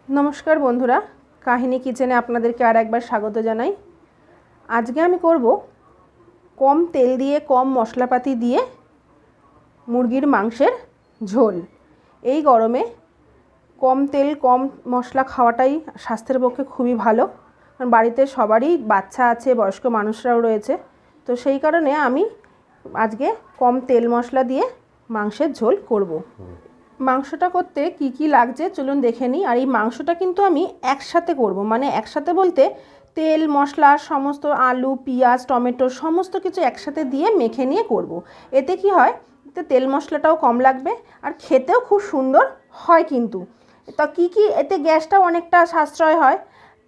नमस्कार बंधुरा काहिनी किचेने आपनादेरके आर एकबार स्वागत जानाई। आज के आमी करब कम तेल दिए कम मशलापाती दिए मुरगिर मांसेर झोल। এই গরমে कम तेल कम मशला खाওয়াটাই স্বাস্থ্যের পক্ষে খুবই ভালো, কারণ বাড়িতে সবারই বাচ্চা আছে, বয়স্ক মানুষরাও রয়েছে। তো সেই কারণে আমি আজকে কম তেল মশলা দিয়ে মাংসের ঝোল করব। মাংসটা করতে কি কি লাগছে চলুন দেখে নিই। আর এই মাংসটা কিন্তু আমি একসাথে করব, মানে একসাথে বলতে তেল মশলা সমস্ত আলু পেঁয়াজ টমেটো সমস্ত কিছু একসাথে দিয়ে মেখে নিয়ে করব। এতে কি হয়, এতে তেল মশলাটাও কম লাগবে আর খেতেও খুব সুন্দর হয়। কিন্তু তা কি কি এতে গ্যাসটাও অনেকটা সাশ্রয় হয়।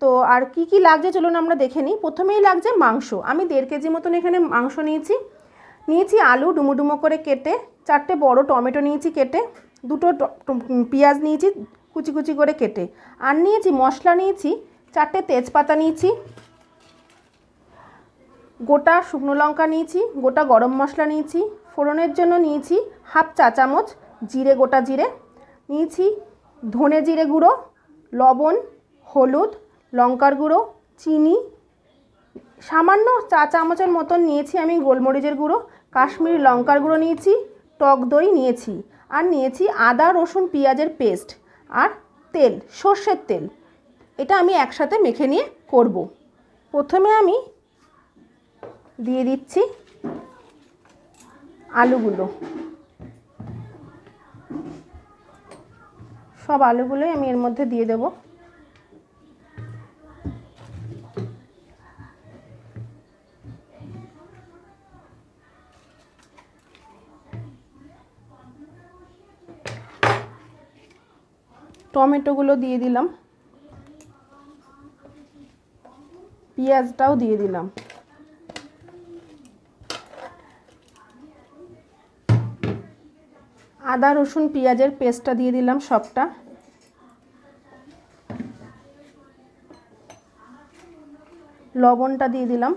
তো আর কি কি লাগছে চলুন আমরা দেখে নিই। প্রথমেই লাগছে মাংস। আমি 1.5 কেজি মতন এখানে মাংস নিয়েছি আলু ডুমো ডুমো করে কেটে, 4টে বড় টমেটো নিয়েছি কেটে, 2টো পেঁয়াজ নিয়েছি কুচি কুচি করে কেটে, আর নিয়েছি মশলা নিয়েছি 4টে তেজপাতা নিয়েছি, গোটা শুকনো লঙ্কা নিয়েছি, গোটা গরম মশলা নিয়েছি, ফোড়নের জন্য নিয়েছি হাফ চা চামচ জিরে, গোটা জিরে নিয়েছি, ধনে জিরে গুঁড়ো, লবণ, হলুদ, লঙ্কার গুঁড়ো, চিনি, সামান্য চা চামচের মতন নিয়েছি আমি গোলমরিচের গুঁড়ো, কাশ্মীরি লঙ্কার গুঁড়ো নিয়েছি, টক দই নিয়েছি, আর নিয়েছি আদা রসুন পেঁয়াজের পেস্ট আর তেল, সর্ষের তেল। এটা আমি একসাথে মেখে নিয়ে করব। প্রথমে আমি দিয়ে দিচ্ছি আলুগুলো, সব আলুগুলোই আমি এর মধ্যে দিয়ে দেব। টমেটোগুলো দিয়ে দিলাম, পেঁয়াজটাও দিয়ে দিলাম, আদা রসুন পেঁয়াজের পেস্টটা দিয়ে দিলাম সবটা, লবণটা দিয়ে দিলাম,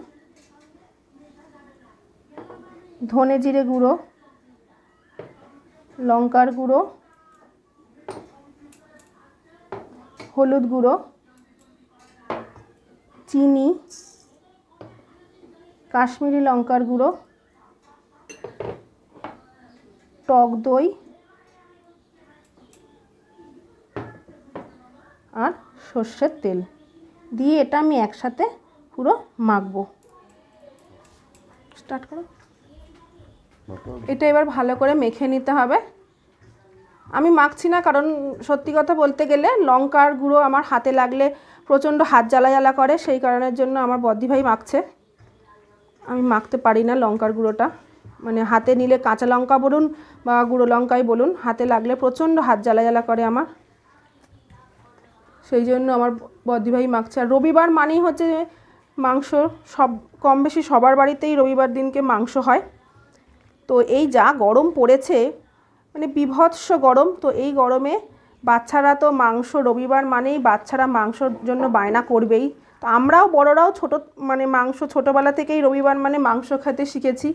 ধনে জিরে গুঁড়ো, লঙ্কার গুঁড়ো, হলুদ গুঁড়ো, চিনি, কাশ্মীরি লঙ্কার গুঁড়ো, টক দই আর সর্ষের তেল দিয়ে এটা আমি একসাথে পুরো মাখবো। স্টার্ট করো। এটা এবার ভালো করে মেখে নিতে হবে। আমি মাখছি না, কারণ সত্যি কথা বলতে গেলে লঙ্কার গুঁড়ো আমার হাতে লাগলে প্রচণ্ড হাত জ্বালা জ্বালা করে, সেই কারণের জন্য আমার বদ্দিভাই মাখছে। আমি মাখতে পারি না লঙ্কার গুঁড়োটা, মানে হাতে নিলে কাঁচা লঙ্কা বলুন বা গুঁড়ো লঙ্কাই বলুন, হাতে লাগলে প্রচণ্ড হাত জ্বালা জ্বালা করে আমার, সেই জন্য আমার বদ্দিভাই মাখছে। আর রবিবার মানেই হচ্ছে মাংস, সব কম বেশি সবার বাড়িতেই রবিবার দিনকে মাংস হয়। তো এই যা গরম পড়েছে, মানে বিভৎস গরম, তো এই গরমে বাচ্চারা তো মাংস, রবিবার মানেই বাচ্চারা মাংসর জন্য বায়না করবেই। তো আমরাও বড়রাও মাংস ছোটোবেলা থেকেই রবিবার মানে মাংস খেতে শিখেছি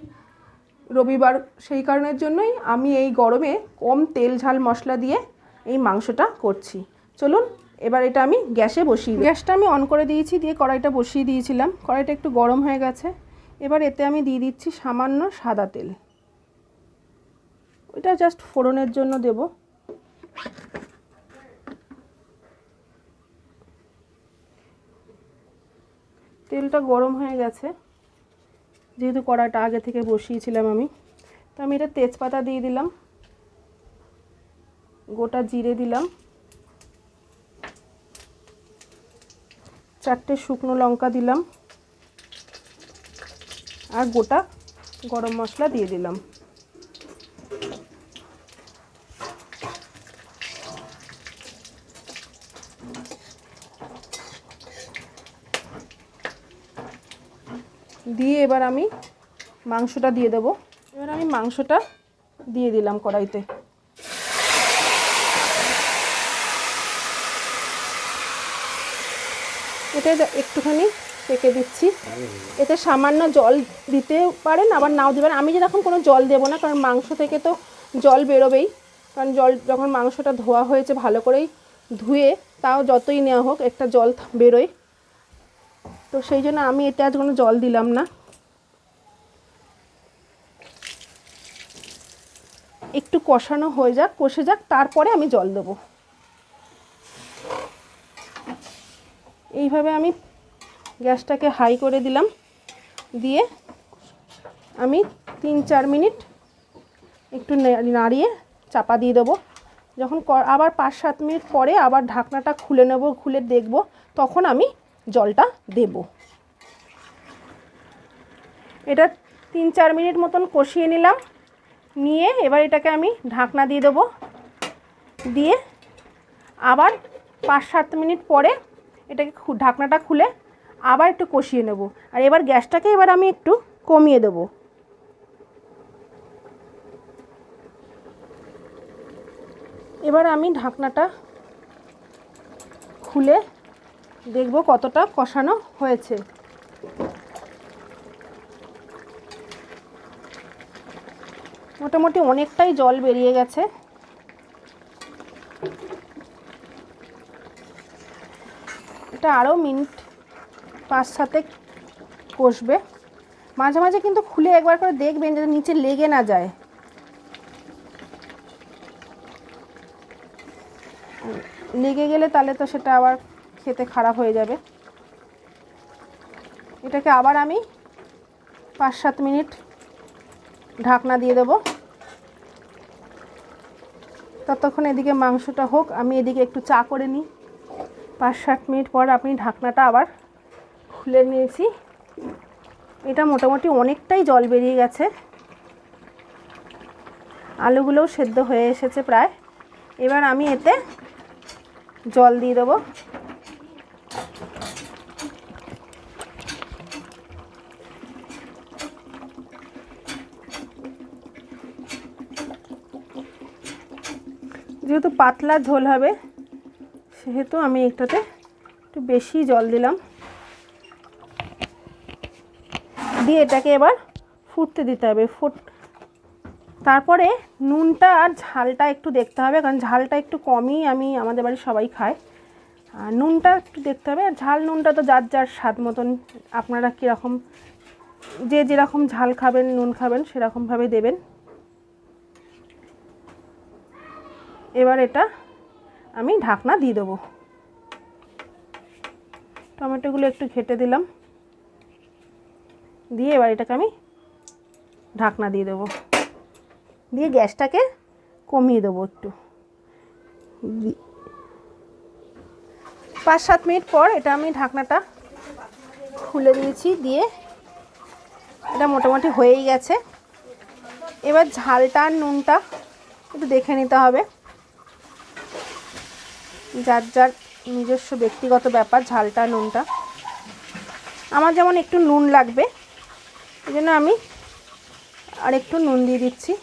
রবিবার, সেই কারণের জন্যই আমি এই গরমে কম তেল ঝাল মশলা দিয়ে এই মাংসটা করছি। চলুন এবার এটা আমি গ্যাসে বসিয়ে দিই। গ্যাসটা আমি অন করে দিয়েছি, দিয়ে কড়াইটা বসিয়ে দিয়েছিলাম, কড়াইটা একটু গরম হয়ে গেছে। এবার এতে আমি দিয়ে দিচ্ছি সামান্য সাদা তেল, এটা জাস্ট ফোড়নের জন্য দেব। তেলটা গরম হয়ে গেছে, যেহেতু কড়াইটা আগে থেকে বসিয়েছিলাম আমি, তো আমি এটা তেজপাতা দিয়ে দিলাম, গোটা জিরে দিলাম, 4টে শুকনো লঙ্কা দিলাম, আর গোটা গরম মশলা দিয়ে দিলাম। দিয়ে এবার আমি মাংসটা দিয়ে দেবো। এবার আমি মাংসটা দিয়ে দিলাম কড়াইতে। এটা একটুখানি সেঁকে দিচ্ছি, এতে সামান্য জল দিতে পারেন আবার নাও দিতে পারেন। আমি যেরকম কোনো জল দেবো না, কারণ মাংস থেকে তো জল বেরোবেই, কারণ জল যখন মাংসটা ধোয়া হয়েছে ভালো করেই ধুয়ে তাও যতই নেওয়া হোক একটা জল বেরোয়, তো সেই জন্য আমি এতে আজ কোনো জল দিলাম না। একটু কষানো হয়ে যাক, কষে যাক, তারপরে আমি জল দেবো। এইভাবে আমি গ্যাসটাকে হাই করে দিলাম, দিয়ে আমি 3-4 মিনিট একটু নাড়িয়ে চাপা দিয়ে দেবো। যখন আবার 5-7 মিনিট পরে আবার ঢাকনাটা খুলে নেব, খুলে দেখব, তখন আমি জলটা দেব। এটা 3-4 মিনিট মতন কষিয়ে নিলাম, নিয়ে এবার এটাকে আমি ঢাকনা দিয়ে দেবো। দিয়ে আবার 5-7 মিনিট পরে এটাকে ঢাকনাটা খুলে আবার একটু কষিয়ে নেব। আর এবার গ্যাসটাকে এবার আমি একটু কমিয়ে দেব। এবার আমি ঢাকনাটা খুলে দেখব কতটা কষানো হয়েছে। মোটামুটি অনেকটাই জল বেরিয়ে গেছে। এটা আরও মিনিট 5-7 কষবে। মাঝে মাঝে কিন্তু খুলে একবার করে দেখবেন যাতে নিচে লেগে না যায়। লেগে গেলে তাহলে তো সেটা আবার খেতে খারাপ হয়ে যাবে। এটাকে আবার আমি 5-7 মিনিট ঢাকনা দিয়ে দেবো। ততক্ষণ এদিকে মাংসটা হোক, আমি এদিকে একটু চা করে নিই। 5-7 মিনিট পর আপনি ঢাকনাটা আবার খুলে নিয়েছি। এটা মোটামুটি অনেকটাই জল বেরিয়ে গেছে, আলুগুলোও সেদ্ধ হয়ে এসেছে প্রায়। এবার আমি এতে জল দিয়ে দেবো। যেহেতু পাতলা ঝোল হবে সেহেতু আমি এটাতে একটু বেশি জল দিলাম। দিয়ে এটাকে এবার ফুটতে দিতে হবে। তারপরে নুনটা আর ঝালটা একটু দেখতে হবে, কারণ ঝালটা একটু কমই আমাদের বাড়ির সবাই খায়। আর নুনটা একটু দেখতে হবে। আর ঝাল নুনটা তো যার যার স্বাদ মতন, আপনারা কীরকম যে যেরকম ঝাল খাবেন, নুন খাবেন, সেরকমভাবে দেবেন। এবার এটা আমি ঢাকনা দিয়ে দেবো। টমেটোগুলো একটু ঘেটে দিলাম, দিয়ে এবার এটাকে আমি ঢাকনা দিয়ে দেবো। দিয়ে গ্যাসটাকে কমিয়ে দেবো একটু। 5-7 মিনিট পর এটা আমি ঢাকনাটা খুলে দিয়েছি, দিয়ে এটা মোটামুটি হয়েই গেছে। এবার ঝালটা আর নুনটা একটু দেখে নিতে হবে, যার যার নিজস্ব ব্যক্তিগত ব্যাপার ঝালটা নুনটা। আমার যেমন একটু নুন লাগবে, এই জন্য আমি আর একটু নুন দিয়ে দিচ্ছি।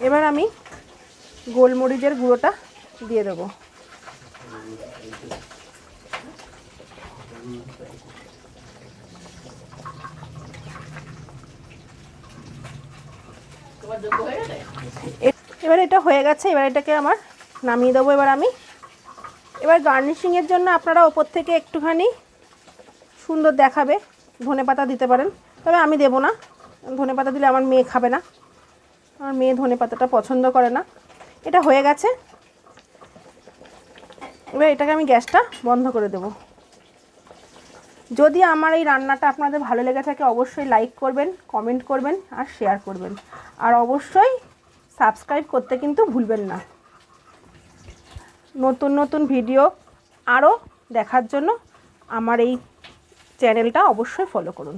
এবার আমি গোলমরিচের গুঁড়োটা দিয়ে দেবো। এবার এটা হয়ে গেছে, এবার এটাকে আমার নামিয়ে দেবো। এবার গার্নিশিংয়ের জন্য আপনারা ওপর থেকে একটুখানি সুন্দর দেখাবে ধনেপাতা দিতে পারেন, তবে আমি দেবো না। ধনেপাতা দিলে আমার মেয়ে খাবে না, আমার মেয়ে ধনেপাতাটা পছন্দ করে না। এটা হয়ে গেছে, এবার এটাকে আমি গ্যাসটা বন্ধ করে দেব। যদি আমার এই রান্নাটা আপনাদের ভালো লেগে থাকে অবশ্যই লাইক করবেন, কমেন্ট করবেন আর শেয়ার করবেন। আর অবশ্যই সাবস্ক্রাইব করতে কিন্তু ভুলবেন না। নতুন নতুন ভিডিও আরও দেখার জন্য আমার এই চ্যানেলটা অবশ্যই ফলো করুন।